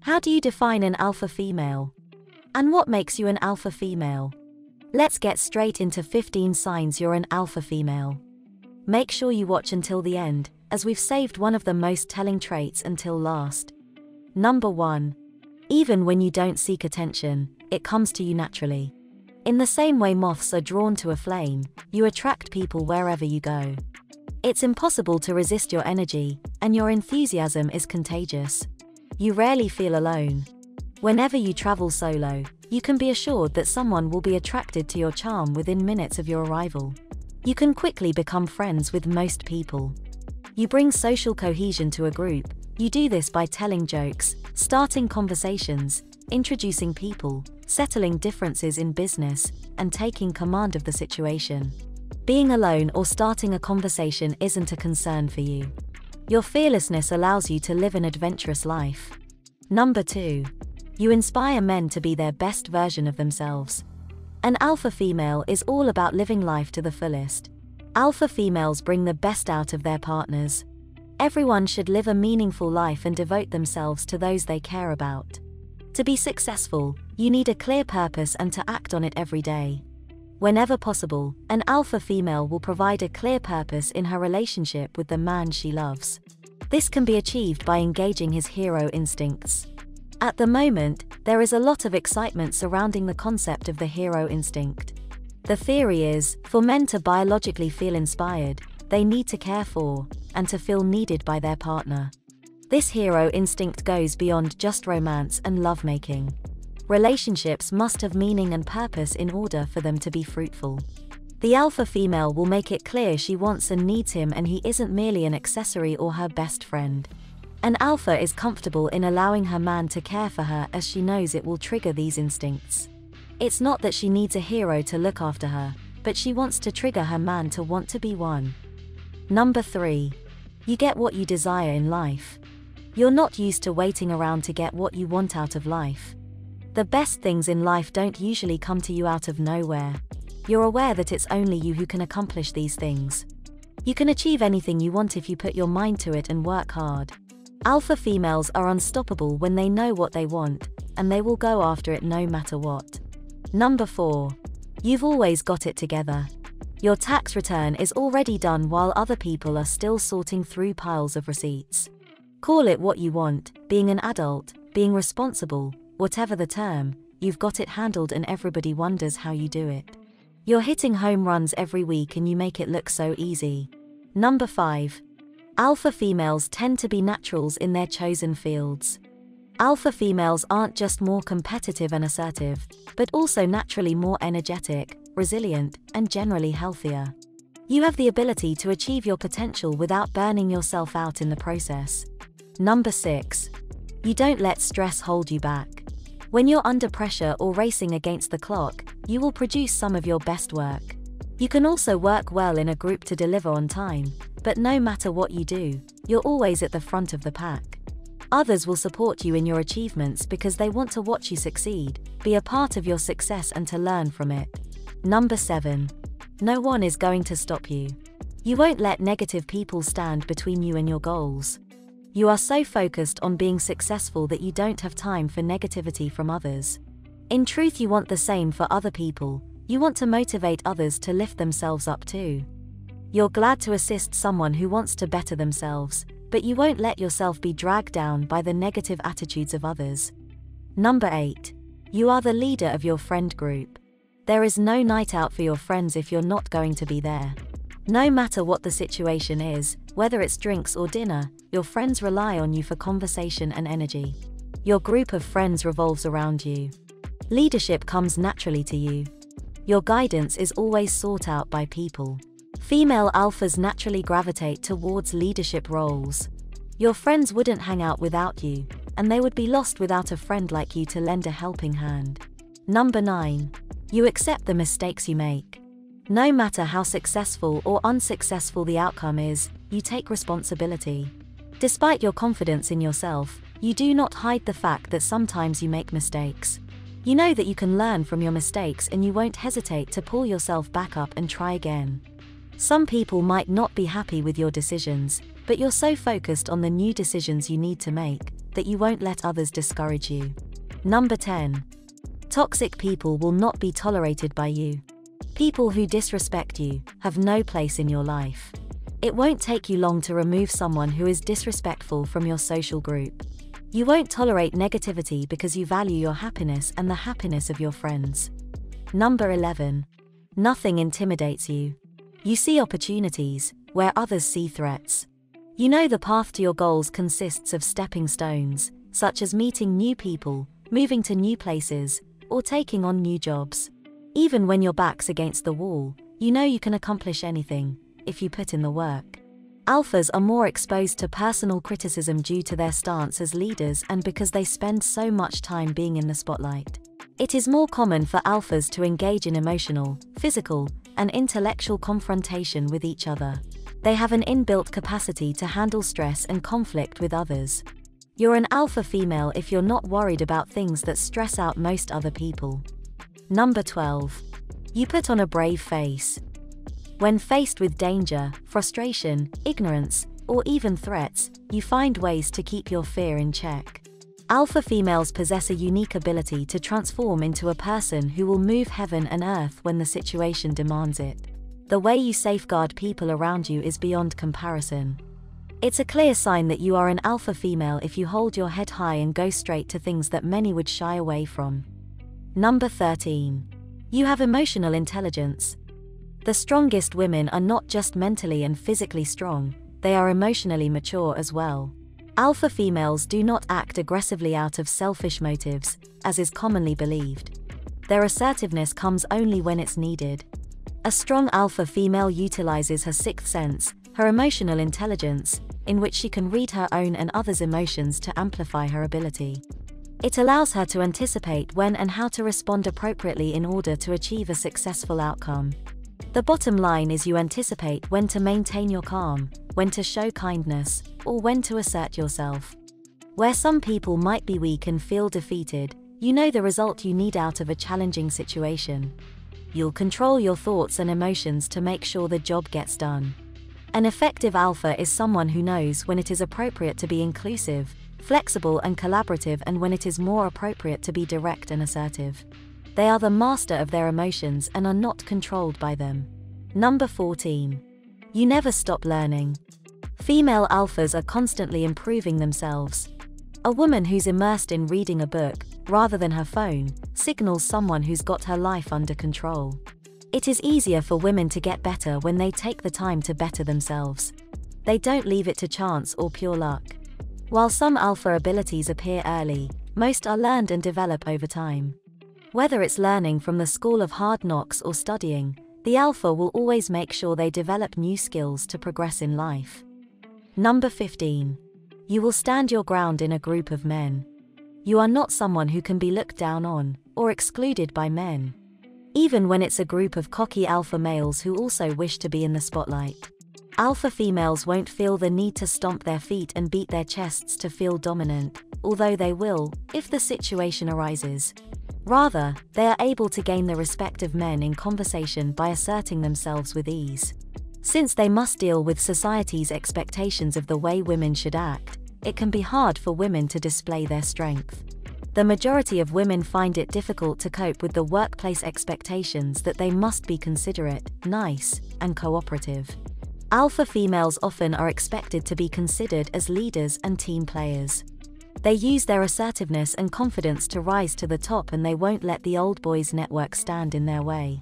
How do you define an alpha female? And what makes you an alpha female? Let's get straight into 15 signs you're an alpha female. Make sure you watch until the end, as we've saved one of the most telling traits until last. Number 1. Even when you don't seek attention, it comes to you naturally. In the same way moths are drawn to a flame, you attract people wherever you go. It's impossible to resist your energy, and your enthusiasm is contagious. You rarely feel alone. Whenever you travel solo, you can be assured that someone will be attracted to your charm within minutes of your arrival. You can quickly become friends with most people. You bring social cohesion to a group. You do this by telling jokes, starting conversations, introducing people, settling differences in business, and taking command of the situation. Being alone or starting a conversation isn't a concern for you. Your fearlessness allows you to live an adventurous life. Number 2. You inspire men to be their best version of themselves. An alpha female is all about living life to the fullest. Alpha females bring the best out of their partners. Everyone should live a meaningful life and devote themselves to those they care about. To be successful, you need a clear purpose and to act on it every day. Whenever possible, an alpha female will provide a clear purpose in her relationship with the man she loves. This can be achieved by engaging his hero instincts. At the moment, there is a lot of excitement surrounding the concept of the hero instinct. The theory is, for men to biologically feel inspired, they need to care for, and to feel needed by their partner. This hero instinct goes beyond just romance and lovemaking. Relationships must have meaning and purpose in order for them to be fruitful. The alpha female will make it clear she wants and needs him and he isn't merely an accessory or her best friend. An alpha is comfortable in allowing her man to care for her as she knows it will trigger these instincts. It's not that she needs a hero to look after her, but she wants to trigger her man to want to be one. Number 3. You get what you desire in life. You're not used to waiting around to get what you want out of life. The best things in life don't usually come to you out of nowhere. You're aware that it's only you who can accomplish these things. You can achieve anything you want if you put your mind to it and work hard. Alpha females are unstoppable when they know what they want, and they will go after it no matter what. Number 4. You've always got it together. Your tax return is already done while other people are still sorting through piles of receipts. Call it what you want, being an adult, being responsible, whatever the term, you've got it handled and everybody wonders how you do it. You're hitting home runs every week and you make it look so easy. Number 5. Alpha females tend to be naturals in their chosen fields. Alpha females aren't just more competitive and assertive, but also naturally more energetic, resilient, and generally healthier. You have the ability to achieve your potential without burning yourself out in the process. Number 6. You don't let stress hold you back. When you're under pressure or racing against the clock, you will produce some of your best work. You can also work well in a group to deliver on time, but no matter what you do, you're always at the front of the pack. Others will support you in your achievements because they want to watch you succeed, be a part of your success and to learn from it. Number 7. No one is going to stop you. You won't let negative people stand between you and your goals. You are so focused on being successful that you don't have time for negativity from others. In truth, you want the same for other people. You want to motivate others to lift themselves up too. You're glad to assist someone who wants to better themselves, but you won't let yourself be dragged down by the negative attitudes of others. Number 8. You are the leader of your friend group. There is no night out for your friends if you're not going to be there. No matter what the situation is, whether it's drinks or dinner, your friends rely on you for conversation and energy. Your group of friends revolves around you. Leadership comes naturally to you. Your guidance is always sought out by people. Female alphas naturally gravitate towards leadership roles. Your friends wouldn't hang out without you, and they would be lost without a friend like you to lend a helping hand. Number 9. You accept the mistakes you make. No matter how successful or unsuccessful the outcome is, you take responsibility. Despite your confidence in yourself, you do not hide the fact that sometimes you make mistakes. You know that you can learn from your mistakes and you won't hesitate to pull yourself back up and try again. Some people might not be happy with your decisions, but you're so focused on the new decisions you need to make, that you won't let others discourage you. Number 10. Toxic people will not be tolerated by you. People who disrespect you have no place in your life. It won't take you long to remove someone who is disrespectful from your social group. You won't tolerate negativity because you value your happiness and the happiness of your friends. Number 11. Nothing intimidates you. You see opportunities where others see threats. You know the path to your goals consists of stepping stones, such as meeting new people, moving to new places, or taking on new jobs. Even when your back's against the wall, you know you can accomplish anything, if you put in the work. Alphas are more exposed to personal criticism due to their stance as leaders and because they spend so much time being in the spotlight. It is more common for alphas to engage in emotional, physical, and intellectual confrontation with each other. They have an inbuilt capacity to handle stress and conflict with others. You're an alpha female if you're not worried about things that stress out most other people. Number 12. You put on a brave face. When faced with danger, frustration, ignorance, or even threats, you find ways to keep your fear in check. Alpha females possess a unique ability to transform into a person who will move heaven and earth when the situation demands it. The way you safeguard people around you is beyond comparison. It's a clear sign that you are an alpha female if you hold your head high and go straight to things that many would shy away from. Number 13. You have emotional intelligence. The strongest women are not just mentally and physically strong, they are emotionally mature as well. Alpha females do not act aggressively out of selfish motives, as is commonly believed. Their assertiveness comes only when it's needed. A strong alpha female utilizes her sixth sense, her emotional intelligence, in which she can read her own and others' emotions to amplify her ability. It allows her to anticipate when and how to respond appropriately in order to achieve a successful outcome. The bottom line is you anticipate when to maintain your calm, when to show kindness, or when to assert yourself. Where some people might be weak and feel defeated, you know the result you need out of a challenging situation. You'll control your thoughts and emotions to make sure the job gets done. An effective alpha is someone who knows when it is appropriate to be inclusive, flexible and collaborative, and when it is more appropriate to be direct and assertive. They are the master of their emotions and are not controlled by them. Number 14. You never stop learning. Female alphas are constantly improving themselves. A woman who's immersed in reading a book, rather than her phone, signals someone who's got her life under control. It is easier for women to get better when they take the time to better themselves. They don't leave it to chance or pure luck. While some alpha abilities appear early, most are learned and develop over time. Whether it's learning from the school of hard knocks or studying, the alpha will always make sure they develop new skills to progress in life. Number 15. You will stand your ground in a group of men. You are not someone who can be looked down on or excluded by men. Even when it's a group of cocky alpha males who also wish to be in the spotlight. Alpha females won't feel the need to stomp their feet and beat their chests to feel dominant, although they will, if the situation arises. Rather, they are able to gain the respect of men in conversation by asserting themselves with ease. Since they must deal with society's expectations of the way women should act, it can be hard for women to display their strength. The majority of women find it difficult to cope with the workplace expectations that they must be considerate, nice, and cooperative. Alpha females often are expected to be considered as leaders and team players. They use their assertiveness and confidence to rise to the top, and they won't let the old boys network stand in their way.